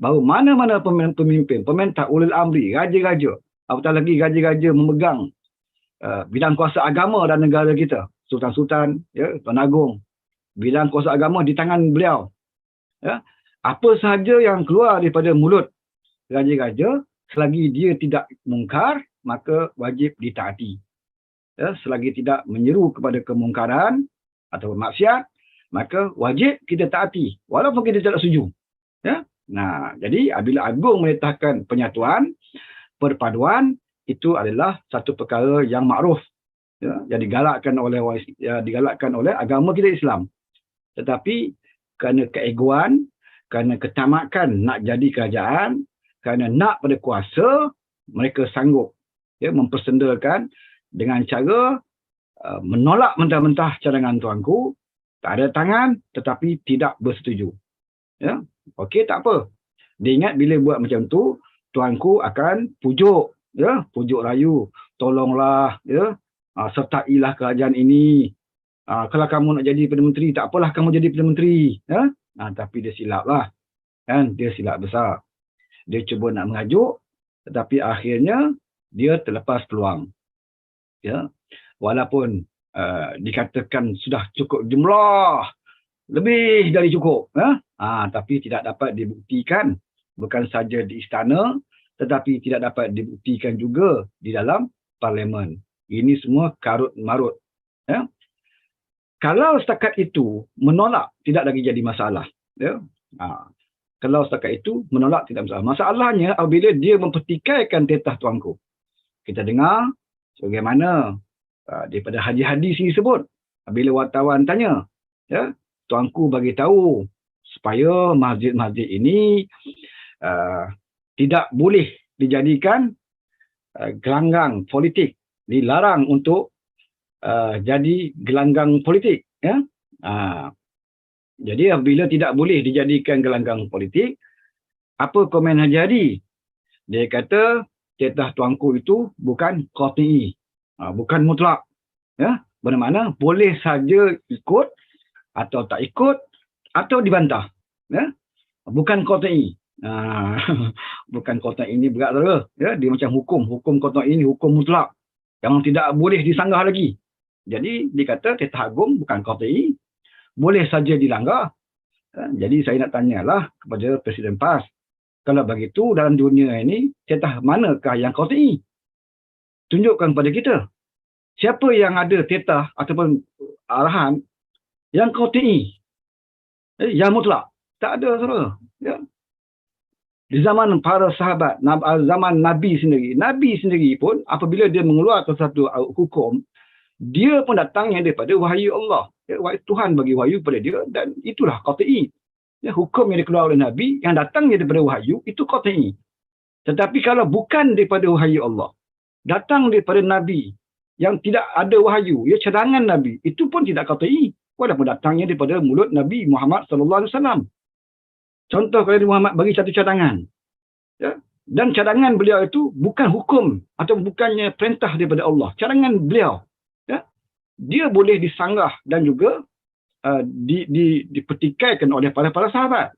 bahawa mana-mana pemimpin, pemerintah, ulil amri, raja-raja, apatah lagi raja-raja memegang bidang kuasa agama dalam negara kita, sultan-sultan, ya, tuan agung, bidang kuasa agama di tangan beliau. Ya. Apa sahaja yang keluar daripada mulut raja-raja, selagi dia tidak mungkar, maka wajib ditaati. Ya, selagi tidak menyeru kepada kemungkaran atau maksiat, maka wajib kita taati, walaupun kita tidak setuju. Ya. Nah, jadi apabila agung menetapkan penyatuan, perpaduan, itu adalah satu perkara yang makruf, ya, yang digalakkan oleh agama kita Islam. Tetapi kerana keegoan, kerana ketamakan nak jadi kerajaan, kerana nak pada kuasa, mereka sanggup, ya, mempersendakan dengan cara menolak mentah-mentah cadangan tuanku, tak ada tangan tetapi tidak bersetuju. Ya, okey, tak apa. Dia ingat bila buat macam tu, tuanku akan pujuk, ya, pujuk rayu, tolonglah, ya, sertailah kerajaan ini. Kalau kamu nak jadi Perdana Menteri, tak apalah kamu jadi Perdana Menteri, ya. Tapi dia silap lah, kan? Dia silap besar. Dia cuba nak mengajuk, tetapi akhirnya dia terlepas peluang. Ya, walaupun dikatakan sudah cukup jumlah, lebih dari cukup, ya? Tapi tidak dapat dibuktikan, bukan saja di istana, tetapi tidak dapat dibuktikan juga di dalam parlimen. Ini semua karut marut. Ya? Kalau setakat itu menolak, tidak lagi jadi masalah. Ya? Kalau setakat itu menolak, tidak masalah. Masalahnya apabila dia mempertikaikan titah tuanku. Kita dengar sebagaimana daripada hadis-hadis ini sebut, bila wartawan tanya, ya, tuanku bagi tahu supaya masjid-masjid ini tidak boleh dijadikan gelanggang politik, dilarang untuk jadi gelanggang politik. Ya? Jadi apabila tidak boleh dijadikan gelanggang politik, apa komen Haji Hadi? Dia kata titah tuanku itu bukan qat'i, bukan mutlak. Ya? Bermakna boleh saja ikut atau tak ikut atau dibantah. Ya? Bukan qat'i. Bukan qat'i ini berat saudara. Ya? Dia macam hukum qat'i ini hukum mutlak yang tidak boleh disanggah lagi. Jadi dikata titah agung bukan qat'i, boleh saja dilanggar. Jadi saya nak tanyalah kepada Presiden PAS, kalau begitu dalam dunia ini titah manakah yang qat'i? Tunjukkan kepada kita. Siapa yang ada titah ataupun arahan yang qat'i, yang mutlak? Tak ada, saudara. Ya. Di zaman para sahabat, zaman Nabi sendiri pun apabila dia mengeluarkan satu hukum, dia pun datangnya daripada wahyu Allah. Ya, Tuhan bagi wahyu kepada dia dan itulah qat'i. Ya, hukum yang dikeluarkan oleh Nabi yang datangnya daripada wahyu itu qat'i. Tetapi kalau bukan daripada wahyu Allah, datang daripada Nabi yang tidak ada wahyu, ya, cadangan Nabi, itu pun tidak qat'i. Walaupun datangnya daripada mulut Nabi Muhammad SAW. Contoh kalau Muhammad bagi satu cadangan, ya, dan cadangan beliau itu bukan hukum atau bukannya perintah daripada Allah. Cadangan beliau, ya, dia boleh disanggah dan juga dipertikaikan oleh para sahabat.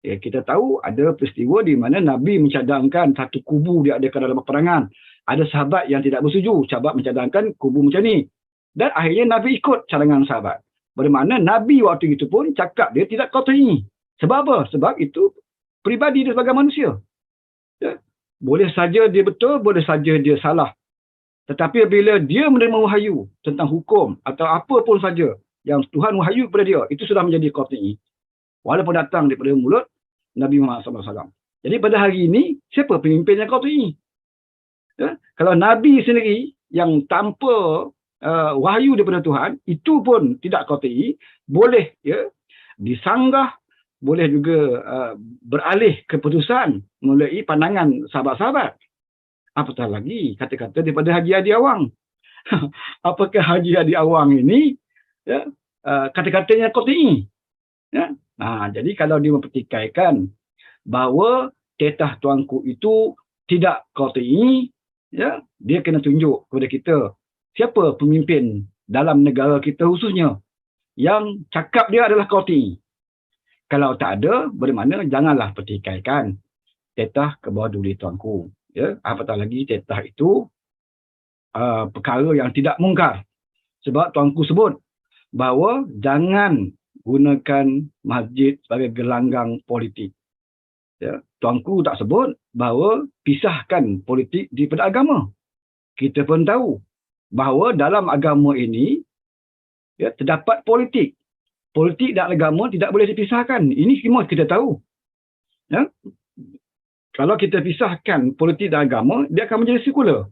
Ya, kita tahu ada peristiwa di mana Nabi mencadangkan satu kubu diadakan dalam peperangan. Ada sahabat yang tidak bersetuju, sahabat mencadangkan kubu macam ni. Dan akhirnya Nabi ikut cadangan sahabat. Bermakna Nabi waktu itu pun cakap dia tidak qat'i. Sebab apa? Sebab itu peribadi dia sebagai manusia. Ya. Boleh saja dia betul, boleh saja dia salah. Tetapi bila dia menerima wahyu tentang hukum atau apa pun saja yang Tuhan wahyu kepada dia, itu sudah menjadi qat'i. Walaupun datang daripada mulut Nabi Muhammad SAW. Jadi pada hari ini, siapa pemimpin yang qat'i? Ya? Kalau Nabi sendiri yang tanpa wahyu daripada Tuhan, itu pun tidak qat'i, boleh, ya, disanggah, boleh juga beralih keputusan melalui pandangan sahabat-sahabat. Apatah lagi kata-kata daripada Haji Hadi Awang. Apakah Haji Hadi Awang ini, ya, kata-katanya qat'i? Ya? Jadi kalau dia mempertikaikan bahawa titah tuanku itu tidak qat'i, ya, dia kena tunjuk kepada kita siapa pemimpin dalam negara kita khususnya yang cakap dia adalah qat'i. Kalau tak ada, bagaimana? Janganlah pertikaikan tetah ke bawah duli tuanku. Ya, apatah lagi tetah itu perkara yang tidak mungkar. Sebab tuanku sebut bahawa jangan gunakan masjid sebagai gelanggang politik. Ya, tuanku tak sebut bahawa pisahkan politik daripada agama. Kita pun tahu bahawa dalam agama ini ya, terdapat politik. Politik dan agama tidak boleh dipisahkan. Ini semua kita tahu. Ya? Kalau kita pisahkan politik dan agama, dia akan menjadi sekular.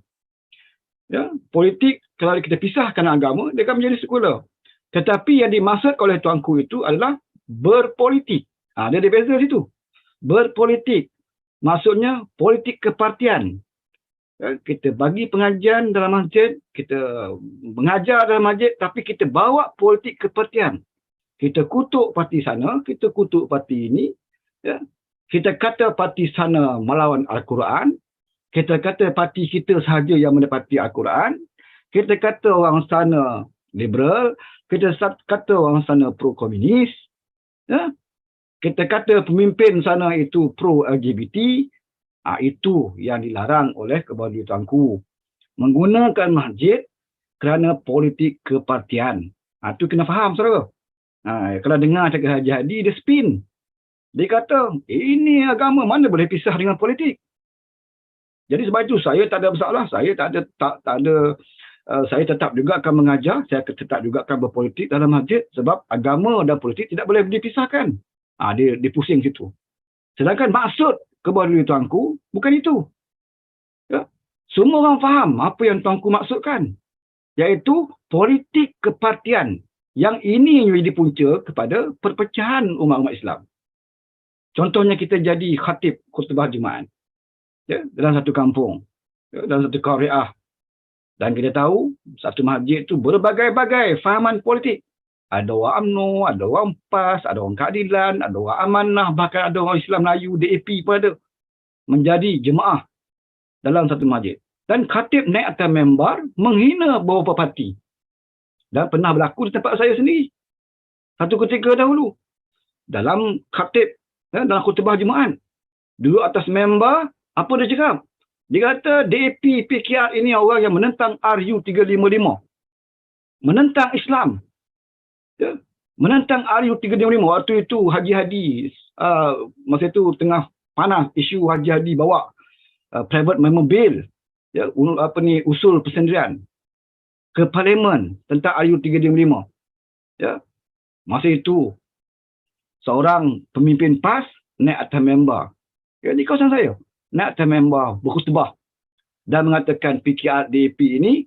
Ya? Politik, kalau kita pisahkan agama, dia akan menjadi sekular. Tetapi yang dimaksud oleh tuanku itu adalah berpolitik. Dia ada beza situ. Berpolitik. Maksudnya politik kepartian. Ya, kita bagi pengajian dalam masjid, kita mengajar dalam masjid, tapi kita bawa politik kepartian. Kita kutuk parti sana, kita kutuk parti ini. Ya. Kita kata parti sana melawan Al-Quran. Kita kata parti kita sahaja yang mendapati Al-Quran. Kita kata orang sana liberal. Kita kata orang sana pro-komunis. Ya. Kita kata pemimpin sana itu pro-LGBT. Itu yang dilarang oleh Kebawah Tuanku. Menggunakan masjid kerana politik kepartian. Itu kena faham, saudara. Kalau dengar cakap Haji Hadi, dia spin. Dia kata, ini agama mana boleh pisah dengan politik. Jadi sebab itu saya tak ada masalah. Saya saya tetap juga akan mengajar. Saya tetap juga akan berpolitik dalam masjid. Sebab agama dan politik tidak boleh dipisahkan. Dia pusing situ. Sedangkan maksud Kebawah Tuanku bukan itu. Ya. Semua orang faham apa yang tuanku maksudkan. Iaitu politik kepartian. Yang ini menjadi punca kepada perpecahan umat-umat Islam. Contohnya kita jadi khatib khutbah Jumaat. Ya, dalam satu kampung. Ya, dalam satu qaryah. Dan kita tahu, satu masjid itu berbagai-bagai fahaman politik. Ada orang UMNO, ada orang PAS, ada orang keadilan, ada orang amanah, bahkan ada orang Islam Melayu, DAP pun ada. Menjadi jemaah dalam satu masjid. Dan khatib naik atas membar menghina beberapa parti. Dan pernah berlaku di tempat saya sendiri. Satu ketika dahulu. Dalam khatib, dalam khutbah Jumaat. Duduk atas membar, apa dia cakap? Dia kata DAP, PKR ini orang yang menentang RU355. Menentang Islam. Ya. Menentang RU355. Waktu itu Haji Hadi, masa itu tengah panas isu Haji Hadi bawa private memo bill. Ya, usul persendirian ke parlimen tentang RU355. Ya. Masa itu seorang pemimpin PAS naik atas membar. Ya, di kawasan saya. Naik atas membar berkhutbah dan mengatakan PKR DAP ini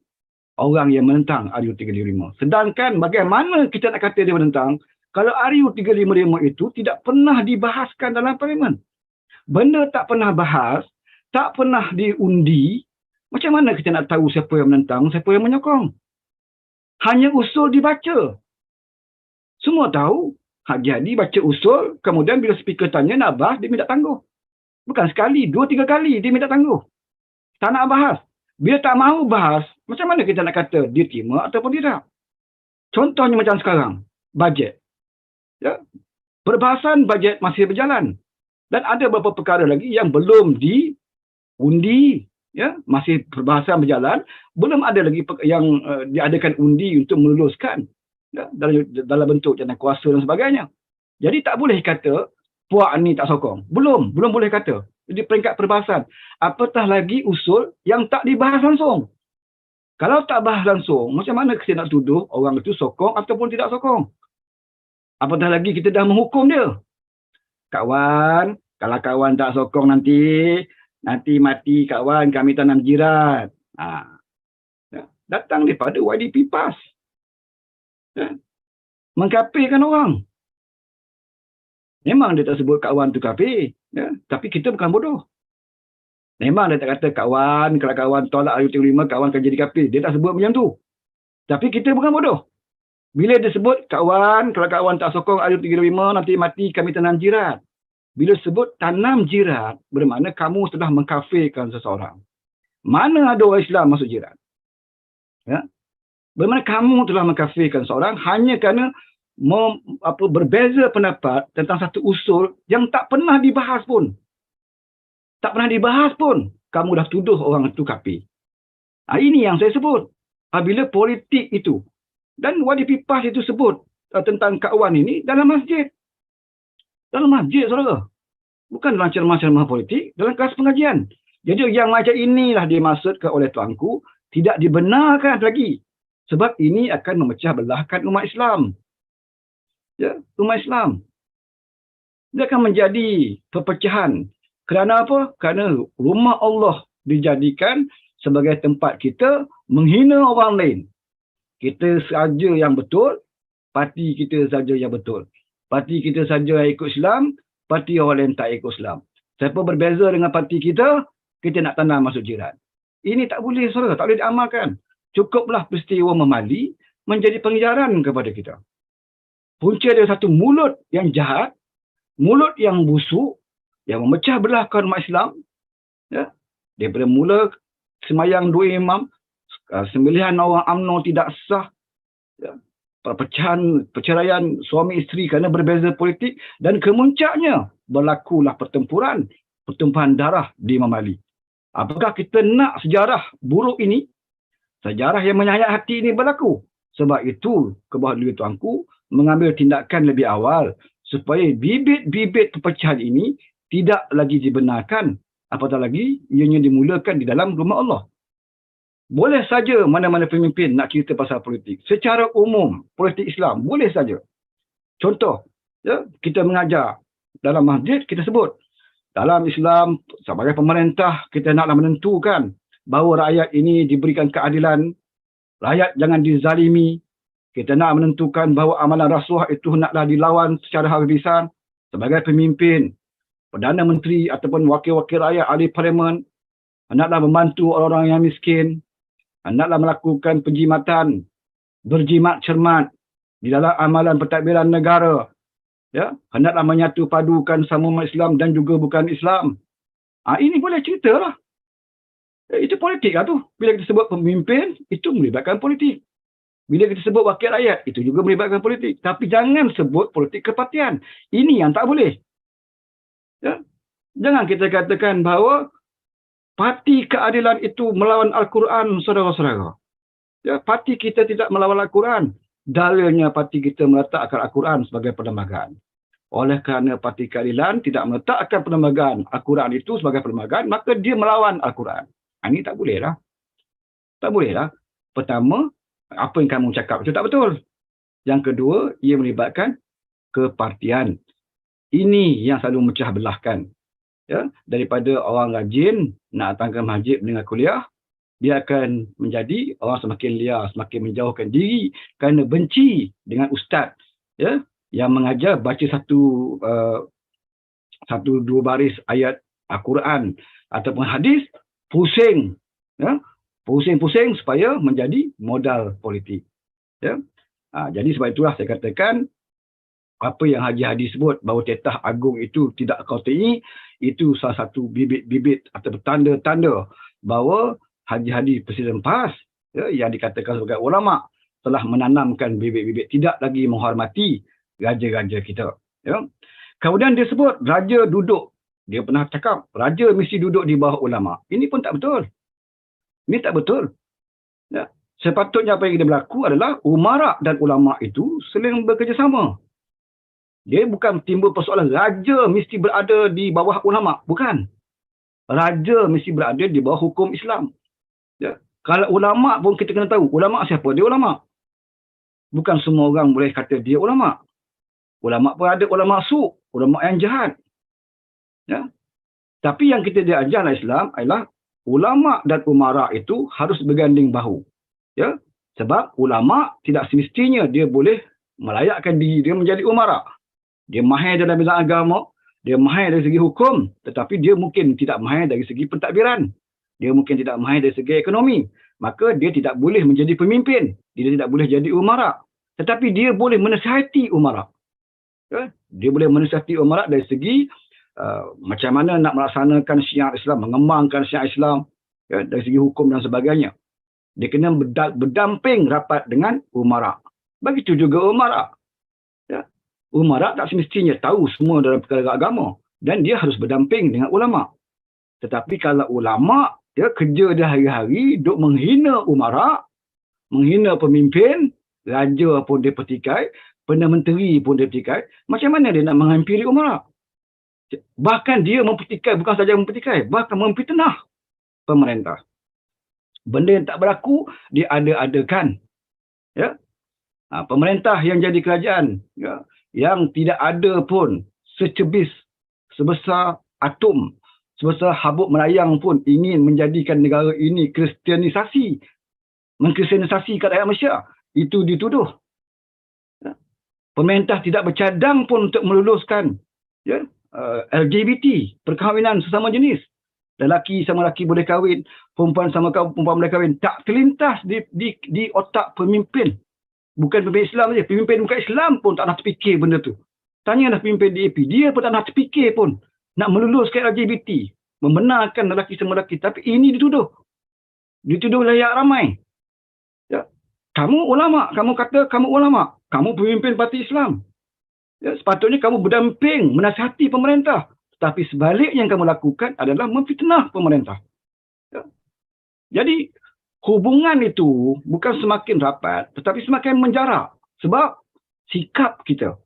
orang yang menentang RU355. Sedangkan bagaimana kita nak kata dia menentang kalau RU355 itu tidak pernah dibahaskan dalam parlimen. Benda tak pernah bahas, tak pernah diundi, macam mana kita nak tahu siapa yang menentang, siapa yang menyokong? Hanya usul dibaca. Semua tahu, Haji Hadi baca usul, kemudian bila speaker tanya nak bahas, dia minta tangguh. Bukan sekali, 2-3 kali dia minta tangguh. Tak nak bahas. Bila tak mahu bahas, macam mana kita nak kata dia terima ataupun tidak? Contohnya macam sekarang, bajet. Ya? Perbahasan bajet masih berjalan. Dan ada beberapa perkara lagi yang belum diundi. Ya? Masih perbahasan berjalan. Belum ada lagi yang diadakan undi untuk meluluskan. Ya? Dalam bentuk jana kuasa dan sebagainya. Jadi tak boleh kata, puak ni tak sokong. Belum boleh kata. Di peringkat perbahasan. Apatah lagi usul yang tak dibahas langsung. Kalau tak bahas langsung, macam mana kita nak tuduh orang itu sokong ataupun tidak sokong? Apatah lagi kita dah menghukum dia. Kawan, kalau kawan tak sokong nanti mati kawan, kami tanam jirat. Datang daripada YDP PAS. Ya. Mengkafirkan orang. Memang dia tak sebut kawan tu kafir. Ya. Tapi kita bukan bodoh. Memang dia tak kata kawan, kalau kawan tolak RU355, kawan akan jadi kafir. Dia tak sebut macam tu. Tapi kita bukan bodoh. Bila dia sebut kawan, kalau kawan tak sokong RU355, nanti mati kami tanam jirat. Bila sebut tanam jirat, bermakna kamu telah mengkafirkan seseorang. Mana ada orang Islam masuk jirat? Ya? Bermakna kamu telah mengkafirkan seseorang hanya kerana berbeza pendapat tentang satu usul yang tak pernah dibahas pun. Tak pernah dibahas pun. Kamu dah tuduh orang itu kafir. Ini yang saya sebut. Bila politik itu. Dan Wadi Pipas itu sebut tentang Kak Wan ini dalam masjid. Dalam masjid, saudara. Bukan dalam ceramah-ceramah politik, dalam kelas pengajian. Jadi yang macam inilah dimaksudkan oleh tuanku, tidak dibenarkan lagi. Sebab ini akan memecah belahkan umat Islam. Ya, umat Islam. Dia akan menjadi perpecahan. Kerana apa? Kerana rumah Allah dijadikan sebagai tempat kita menghina orang lain. Kita saja yang betul, parti kita saja yang betul. Parti kita saja yang ikut Islam, parti orang lain tak ikut Islam. Siapa berbeza dengan parti kita, kita nak tanam masuk jiran. Ini tak boleh, saudara. Tak boleh diamalkan. Cukuplah peristiwa Memali menjadi pengajaran kepada kita. Punca dia satu mulut yang jahat, mulut yang busuk, yang memecah belahkan umat Islam. Ya. Daripada mula semayang dua imam, sembelihan orang UMNO tidak sah, ya. Perceraian suami isteri kerana berbeza politik, dan kemuncaknya berlakulah pertumpahan darah di Memali. Apakah kita nak sejarah buruk ini, sejarah yang menyayat hati ini berlaku? Sebab itu, ke bawah diri tuanku, mengambil tindakan lebih awal supaya bibit-bibit perpecahan ini tidak lagi dibenarkan, apatah lagi ianya dimulakan di dalam rumah Allah. Boleh saja mana-mana pemimpin nak cerita pasal politik. Secara umum, politik Islam, boleh saja. Contoh, ya, kita mengajar dalam masjid, kita sebut, dalam Islam, sebagai pemerintah, kita naklah menentukan bahawa rakyat ini diberikan keadilan, rakyat jangan dizalimi. Kita nak menentukan bahawa amalan rasuah itu naklah dilawan secara habisan. Sebagai pemimpin, Perdana Menteri ataupun wakil-wakil rakyat, ahli parlimen, hendaklah membantu orang-orang yang miskin, hendaklah melakukan penjimatan, berjimat cermat di dalam amalan pentadbiran negara. Ya, hendaklah menyatu padukan sama umat Islam dan juga bukan Islam. Ini boleh ceritalah. Itu politik lah tu. Bila kita sebut pemimpin, itu melibatkan politik. Bila kita sebut wakil rakyat, itu juga melibatkan politik. Tapi jangan sebut politik kepartian. Ini yang tak boleh. Ya? Jangan kita katakan bahawa parti keadilan itu melawan Al-Quran, saudara-saudara. Ya, parti kita tidak melawan Al-Quran. Dalilnya parti kita meletakkan Al-Quran sebagai perlembagaan. Oleh kerana parti keadilan tidak meletakkan perlembagaan Al-Quran itu sebagai perlembagaan, maka dia melawan Al-Quran. Ini tak boleh lah. Tak boleh lah. Pertama, apa yang kamu cakap itu tak betul. Yang kedua, ia melibatkan kepartian. Ini yang selalu memecah belahkan. Ya, daripada orang rajin nak datang ke masjid mendengar kuliah, dia akan menjadi orang semakin liar, semakin menjauhkan diri kerana benci dengan ustaz, ya, yang mengajar baca satu dua baris ayat Al-Quran ataupun hadis, pusing, ya, pusing-pusing supaya menjadi modal politik. Ya. Jadi sebab itulah saya katakan, apa yang Haji Hadi sebut bahawa Tetah Agung itu tidak qat'i, itu salah satu bibit-bibit atau tanda-tanda bahawa Haji Hadi Presiden PAS, ya, yang dikatakan sebagai ulama, telah menanamkan bibit-bibit tidak lagi menghormati raja-raja kita. Ya. Kemudian dia sebut raja duduk. Dia pernah cakap raja mesti duduk di bawah ulama. Ini pun tak betul. Ini tak betul. Ya. Sepatutnya apa yang berlaku adalah umara dan ulama itu saling bekerjasama. Dia bukan timbul persoalan raja mesti berada di bawah ulama. Bukan. Raja mesti berada di bawah hukum Islam. Ya. Kalau ulama pun kita kena tahu. Ulama siapa? Dia ulama. Bukan semua orang boleh kata dia ulama. Ulama pun ada ulama su'. Ulama yang jahat. Ya. Tapi yang kita diajar dalam Islam adalah ulama dan umara itu harus berganding bahu. Ya. Sebab ulama tidak semestinya dia boleh melayakkan diri dia menjadi umara. Dia mahir dalam bidang agama, dia mahir dari segi hukum, tetapi dia mungkin tidak mahir dari segi pentadbiran. Dia mungkin tidak mahir dari segi ekonomi. Maka dia tidak boleh menjadi pemimpin. Dia tidak boleh jadi umara. Tetapi dia boleh menasihati umara. Ya? Dia boleh menasihati umara dari segi macam mana nak melaksanakan syiar Islam, mengembangkan syiar Islam, ya, dari segi hukum dan sebagainya. Dia kena berdamping rapat dengan umara. Begitu juga umara. Umara tak semestinya tahu semua dalam perkara agama. Dan dia harus berdamping dengan ulama. Tetapi kalau ulama, dia kerja dia hari-hari, duk menghina umara, menghina pemimpin, raja pun dia petikai, Perdana Menteri pun dia petikai, macam mana dia nak menghampiri umara? Bahkan dia mempetikai, bukan saja mempetikai, bahkan memfitnah pemerintah. Benda yang tak berlaku, dia ada-adakan. Ya? Pemerintah yang jadi kerajaan, ya, yang tidak ada pun secebis sebesar atom, sebesar habuk melayang pun ingin menjadikan negara ini kristianisasi, mengkristianisasi kat rakyat Malaysia. Itu dituduh. Pemerintah tidak bercadang pun untuk meluluskan, ya, LGBT, perkahwinan sesama jenis. Lelaki sama lelaki boleh kahwin, perempuan sama perempuan boleh kahwin. Tak terlintas di otak pemimpin. Bukan pemimpin Islam saja, pemimpin bukan Islam pun tak nak terfikir benda tu. Tanyalah pemimpin DAP, dia pun tak nak terfikir pun nak meluluskan LGBT, membenarkan lelaki sama lelaki. Tapi ini dituduh. Dituduh layak ramai. Ya. Kamu ulama, kamu kata kamu ulama, kamu pemimpin parti Islam. Ya, sepatutnya kamu berdamping, menasihati pemerintah. Tapi sebaliknya yang kamu lakukan adalah memfitnah pemerintah. Ya. Jadi, hubungan itu bukan semakin rapat, tetapi semakin menjarak. Sebab sikap kita.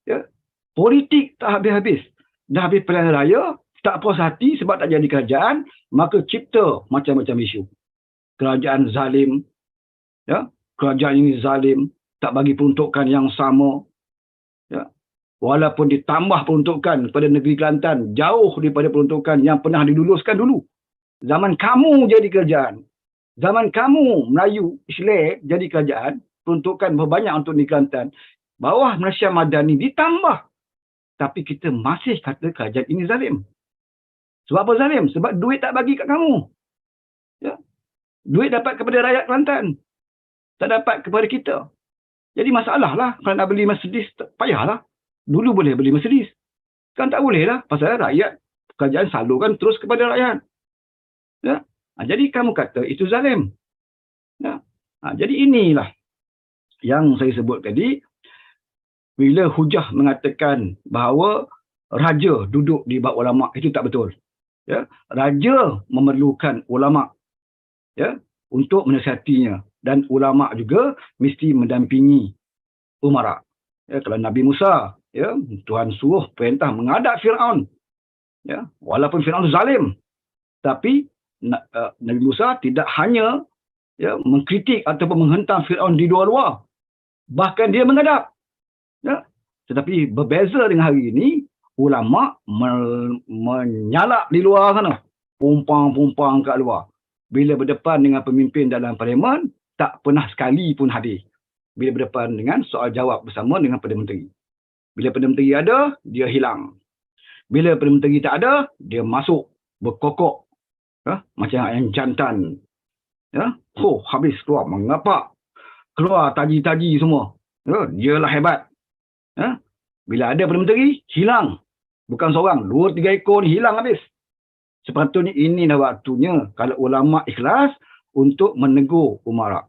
Ya. Politik tak habis-habis. Dah habis pilihan raya, tak puas hati sebab tak jadi kerajaan, maka cipta macam-macam isu. Kerajaan zalim, ya, kerajaan ini zalim, tak bagi peruntukan yang sama. Ya. Walaupun ditambah peruntukan pada negeri Kelantan, jauh daripada peruntukan yang pernah diluluskan dulu. Zaman kamu jadi kerajaan, zaman kamu Melayu Islam jadi kerajaan, peruntukan berbanyak untuk negeri Kelantan. Bawah Malaysia Madani ditambah. Tapi kita masih kata kerajaan ini zalim. Sebab apa zalim? Sebab duit tak bagi kat kamu. Ya. Duit dapat kepada rakyat Kelantan. Tak dapat kepada kita. Jadi masalah lah. Kalau nak beli Mercedes, payahlah. Dulu boleh beli Mercedes. Kan tak boleh lah. Pasal rakyat, kerajaan salurkan terus kepada rakyat. Ya. Jadi kamu kata itu zalim. Ya. Jadi inilah yang saya sebut tadi. Bila hujah mengatakan bahawa raja duduk di bawah ulama, itu tak betul. Ya. Raja memerlukan ulama, ya, untuk menasihatinya. Dan ulama juga mesti mendampingi umara. Ya, kalau Nabi Musa, ya, Tuhan suruh perintah menghadap Firaun. Ya, walaupun Firaun zalim, tapi Nabi Musa tidak hanya, ya, mengkritik ataupun menghentam Firaun di luar-luar. Bahkan dia menghadap. Ya. Tetapi berbeza dengan hari ini, ulama menyalak di luar sana. Pumpang-pumpang kat luar. Bila berdepan dengan pemimpin dalam parlimen, tak pernah sekali pun hadir. Bila berdepan dengan soal jawab bersama dengan Perdana Menteri. Bila Perdana Menteri ada, dia hilang. Bila Perdana Menteri tak ada, dia masuk berkokok. Ya? Macam yang jantan. Ya? Habis keluar. Mengapa? Keluar taji-taji semua. Ya? Dialah hebat. Ya? Bila ada Perdana Menteri, hilang. Bukan seorang, 2-3 ekor ni hilang habis. Sepatutnya ini dah waktunya kalau ulama ikhlas untuk menegur umara.